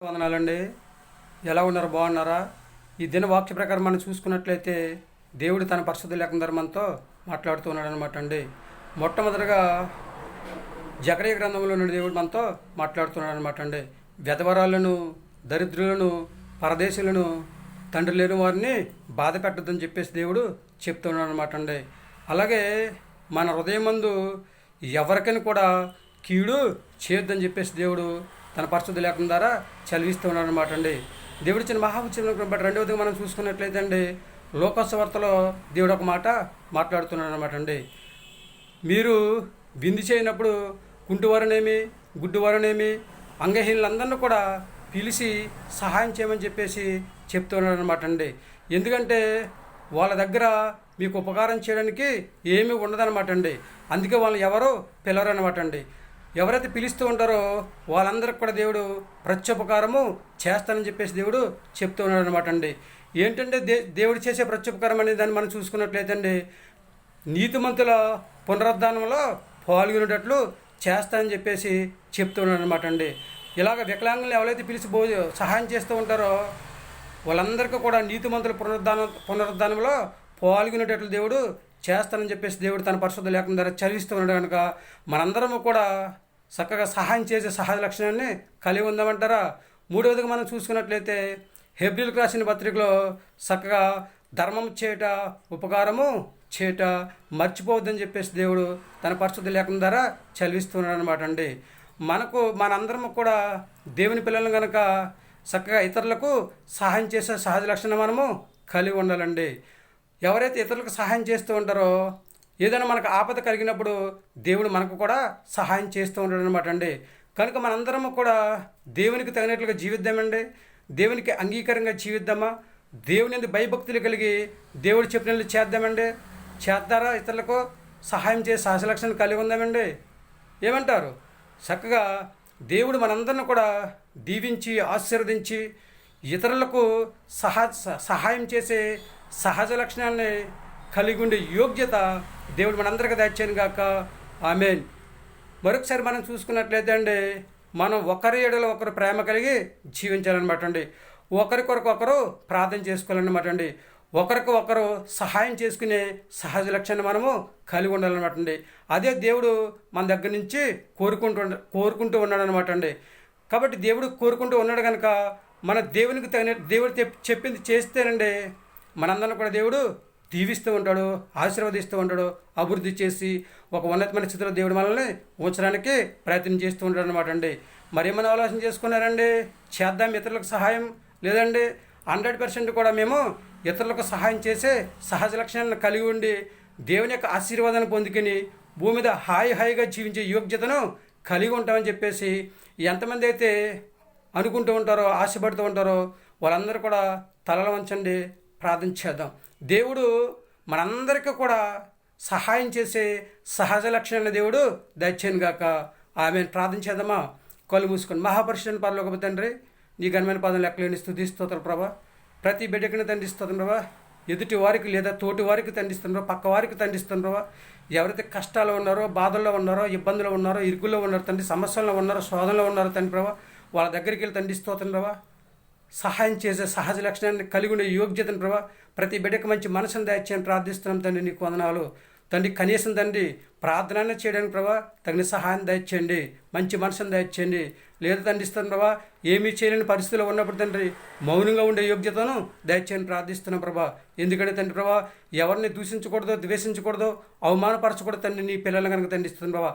వందనాలండి. ఎలా ఉన్నారు? బాగున్నారా? ఈ దిన వాక్య ప్రకారం మనం చూసుకున్నట్లయితే దేవుడు తన పరిశుద్ధ లేఖన ధర్మంతో మాట్లాడుతూ ఉన్నాడు అనమాట అండి. మొట్టమొదటిగా జకరియా గ్రంథంలో నుండి దేవుడు మనతో మాట్లాడుతున్నాడు అనమాట అండి. విధవరాలను, దరిద్రులను, పరదేశులను, తండ్రి లేని వారిని బాధ పెట్టద్దని చెప్పేసి దేవుడు చెప్తున్నాడు అనమాట అండి. అలాగే మన హృదయం మందు ఎవరికైనా కూడా కీడు చేయొద్దని చెప్పేసి దేవుడు తన పరిశుద్ధ లేఖనం ద్వారా చదివిస్తూ ఉన్నాడు అనమాట అండి. దేవుడు ఇచ్చిన మహావచనం బట్టి రెండవదిగా మనం చూసుకున్నట్లయితే అండి, లోకస్వార్తలో దేవుడు ఒక మాట మాట్లాడుతున్నాడు అనమాట అండి. మీరు విందు చేయనప్పుడు కుంటివారనేమి, గుడ్డివారనేమి, అంగహీనులందరినీ కూడా పిలిచి సహాయం చేయమని చెప్పేసి చెప్తున్నాడు అనమాట అండి. ఎందుకంటే వాళ్ళ దగ్గర మీకు ఉపకారం చేయడానికి ఏమీ ఉండదన్నమాట అండి. అందుకే వాళ్ళు ఎవరు పిలవరు అనమాట అండి. ఎవరైతే పిలుస్తూ ఉంటారో వాళ్ళందరికీ కూడా దేవుడు ప్రత్యుపకారము చేస్తానని చెప్పేసి దేవుడు చెప్తూ ఉన్నాడు అనమాట అండి. ఏంటంటే దేవుడు చేసే ప్రత్యుపకారం అనేది దాన్ని మనం చూసుకున్నట్లయితే అండి, నీతిమంతుల పునరుద్ధానంలో పాల్గొనేటట్లు చేస్తానని చెప్పేసి చెప్తూ ఉన్నాడు అనమాట అండి. ఇలాగ వికలాంగులను ఎవరైతే పిలిచి సహాయం చేస్తూ ఉంటారో వాళ్ళందరికీ కూడా నీతిమంతుల పునరుద్ధానంలో పాల్గొనేటట్లు దేవుడు చేస్తానని చెప్పేసి దేవుడు తన పరిశుద్ధ లేఖనం ద్వారా చదివిస్తూ ఉన్నాడు కనుక మనందరము కూడా చక్కగా సహాయం చేసే సహజ లక్షణాన్ని కలిగి ఉందామంటారా? మూడవదిగా మనం చూసుకున్నట్లయితే హెబ్రీయులకు రాసిన పత్రికలో చక్కగా ధర్మం చేయట, ఉపకారము చేయట మర్చిపోవద్దని చెప్పేసి దేవుడు తన పరిశుద్ధ లేఖనం ద్వారా చదివిస్తున్నాడు అనమాట అండి. మనందరము కూడా దేవుని పిల్లలను కనుక చక్కగా ఇతరులకు సహాయం చేసే సహజ లక్షణం మనము కలిగి ఉండాలండి. ఎవరైతే ఇతరులకు సహాయం చేస్తూ ఉంటారో ఏదైనా మనకు ఆపద కలిగినప్పుడు దేవుడు మనకు కూడా సహాయం చేస్తూ ఉంటాడు అనమాట అండి. కనుక మనందరము కూడా దేవునికి తగినట్లుగా జీవిద్దామండి. దేవునికి అంగీకారంగా జీవిద్దామా? దేవుని భయభక్తులు కలిగి దేవుడు చెప్పినట్లు చేద్దామండి. చేద్దారా? ఇతరులకు సహాయం చేసే సహజ లక్షణం కలిగి ఉందామండి. ఏమంటారు? చక్కగా దేవుడు మనందరిని కూడా దీవించి ఆశీర్వదించి ఇతరులకు సహాయం చేసే సహజ లక్షణాన్ని కలిగి ఉండే యోగ్యత దేవుడు మనందరికీ దయచేయను గాక. ఆమేన్. మరొకసారి మనం చూసుకున్నట్లయితే అండి, మనం ఒకరి ఎడల ఒకరు ప్రేమ కలిగి జీవించాలన్నమాట అండి. ఒకరికొరకు ఒకరు ప్రార్థన చేసుకోవాలన్నమాట అండి. ఒకరికి ఒకరు సహాయం చేసుకునే సహజ లక్షణాన్ని మనము కలిగి ఉండాలన్నమాట అండి. అదే దేవుడు మన దగ్గర నుంచి కోరుకుంటూ ఉన్నాడు అనమాట అండి. కాబట్టి దేవుడు కోరుకుంటూ ఉన్నాడు కనుక మన దేవునికి తగిన దేవుడు చెప్పింది చేస్తేనండి మనందరం కూడా దేవుడు దీవిస్తూ ఉంటాడు, ఆశీర్వదిస్తూ ఉంటాడు, అభివృద్ధి చేసి ఒక ఉన్నతమైన స్థితిలో దేవుడు మనల్ని ఉంచడానికి ప్రయత్నం చేస్తూ ఉంటాడు అనమాట అండి. మరేమైనా ఆలోచన చేసుకున్నారండి? చేద్దాం ఇతరులకు సహాయం. లేదండి, 100% కూడా మేము ఇతరులకు సహాయం చేసే సహజ లక్షణాలను కలిగి ఉండి దేవుని యొక్క ఆశీర్వాదాన్ని పొందుకుని భూమి మీద హాయిగా జీవించే యోగ్యతను కలిగి ఉంటామని చెప్పేసి ఎంతమంది అయితే అనుకుంటూ ఉంటారో, ఆశపడుతూ ఉంటారో వాళ్ళందరూ కూడా తలలు వంచండి, ప్రార్థన చేద్దాం. దేవుడు మనందరికీ కూడా సహాయం చేసే సహజ లక్షణాన్ని దేవుడు దయచేయను గాక. ఆమె ప్రార్థన చేద్దామా? కళ్ళు మూసుకొని. మహాపరిశుద్ధుని పరలోకపు తండ్రి, నీ ఘనమైన పాదం లెక్కలేని స్తుతి స్తోత్రాలు ప్రభా. ప్రతి బిడ్డకిని తండ్రిస్తుంది ప్రభా. ఎదుటి వారికి లేదా తోటి వారికి తండ్రిస్తున్నారు, పక్క వారికి తండ్రిస్తున్నారు. ఎవరైతే కష్టాలు ఉన్నారో, బాధల్లో ఉన్నారో, ఇబ్బందులు ఉన్నారో, ఇరుకుల్లో ఉన్నారో తండ్రి, సమస్యల్లో ఉన్నారో, శోధనలో ఉన్నారో తండ్రి ప్రభా, వాళ్ళ దగ్గరికి వెళ్ళి తండ్రిస్తోత్రం ప్రభా. సహాయం చేసే సహజ లక్షణాన్ని కలిగి ఉండే యోగ్యతను ప్రభా ప్రతి బిడ్డకు మంచి మనసును దయచేయని ప్రార్థిస్తున్నాం తండ్రి. నీకు వందనాలు తండ్రి. కనీసం తండ్రి ప్రార్థన చేయడానికి ప్రభా తగిన సహాయం దయచేయండి, మంచి మనసును దయచేయండి. లేదు తండ్రిస్తాను ప్రభా, ఏమీ చేయలేని పరిస్థితుల్లో ఉన్నప్పుడు తండ్రి మౌనంగా ఉండే యోగ్యతను దయచేయని ప్రార్థిస్తున్నాం ప్రభా. ఎందుకంటే తండ్రి ప్రభా ఎవరిని దూషించకూడదో, ద్వేషించకూడదో, అవమానపరచకూడదు తండ్రి. నీ పిల్లలను కనుక తండ్రిస్తున్నాం ప్రభా.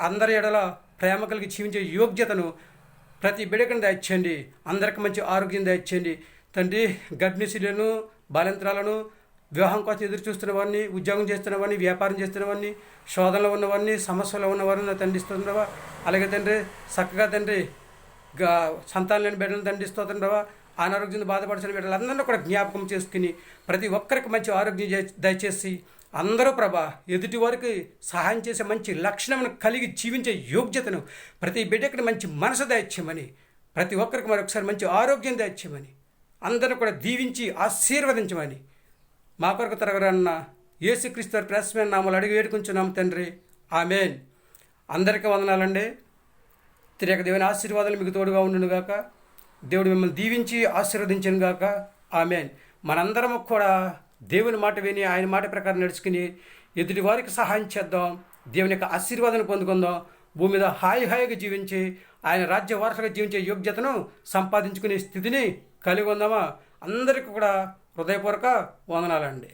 అందరి ఎడల ప్రేమ కలిగి జీవించే యోగ్యతను ప్రతి బిడ్డకను దయచేయండి. అందరికి మంచి ఆరోగ్యం దయచేయండి తండ్రి. గర్భిణీ స్త్రీలను, బాలింతరాలను, వివాహం కోసం ఎదురు చూస్తున్న వారిని, ఉద్యోగం చేస్తున్న వారిని, వ్యాపారం చేస్తున్న వారిని, శోధనలో ఉన్నవారిని, సమస్యలో ఉన్నవారిని తండ్రిస్తున్నావా. అలాగే తండ్రి చక్కగా తండ్రి సంతానం లేని బిడ్డలను తండ్రిస్తున్నావా. అనారోగ్యం బాధపడుతున్న బిడ్డలందరినీ కూడా జ్ఞాపకం చేసుకుని ప్రతి ఒక్కరికి మంచి ఆరోగ్యం దయచేసి అందరూ ప్రభా ఎదుటి వారికి సహాయం చేసే మంచి లక్షణమును కలిగి జీవించే యోగ్యతను ప్రతి బిడ్డకి మంచి మనసు దయచేయమని, ప్రతి ఒక్కరికి మరొకసారి మంచి ఆరోగ్యం దయచేయమని, అందరూ కూడా దీవించి ఆశీర్వదించమని మా కొరకు తరగరన్న యేసుక్రీస్తు వారి ప్రశస్తమైన నామములో అడిగి వేడుకుంటున్నాము తండ్రి. ఆమేన్. అందరికీ వందనాలండి. తిరిగి దేవుని ఆశీర్వాదాలు మీకు తోడుగా ఉండునుగాక. దేవుడు మిమ్మల్ని దీవించి ఆశీర్వదించను గాక. ఆమేన్. మనందరము కూడా దేవుని మాట విని ఆయన మాట ప్రకారం నడుచుకుని ఎదుటి వారికి సహాయం చేద్దాం. దేవుని యొక్క ఆశీర్వాదాన్ని పొందుకుందాం. భూమి మీద హాయిగా జీవించి ఆయన రాజ్య వారసుగా జీవించే యోగ్యతను సంపాదించుకునే స్థితిని కలిగి ఉందామా. అందరికీ కూడా హృదయపూర్వక వందనాలండి.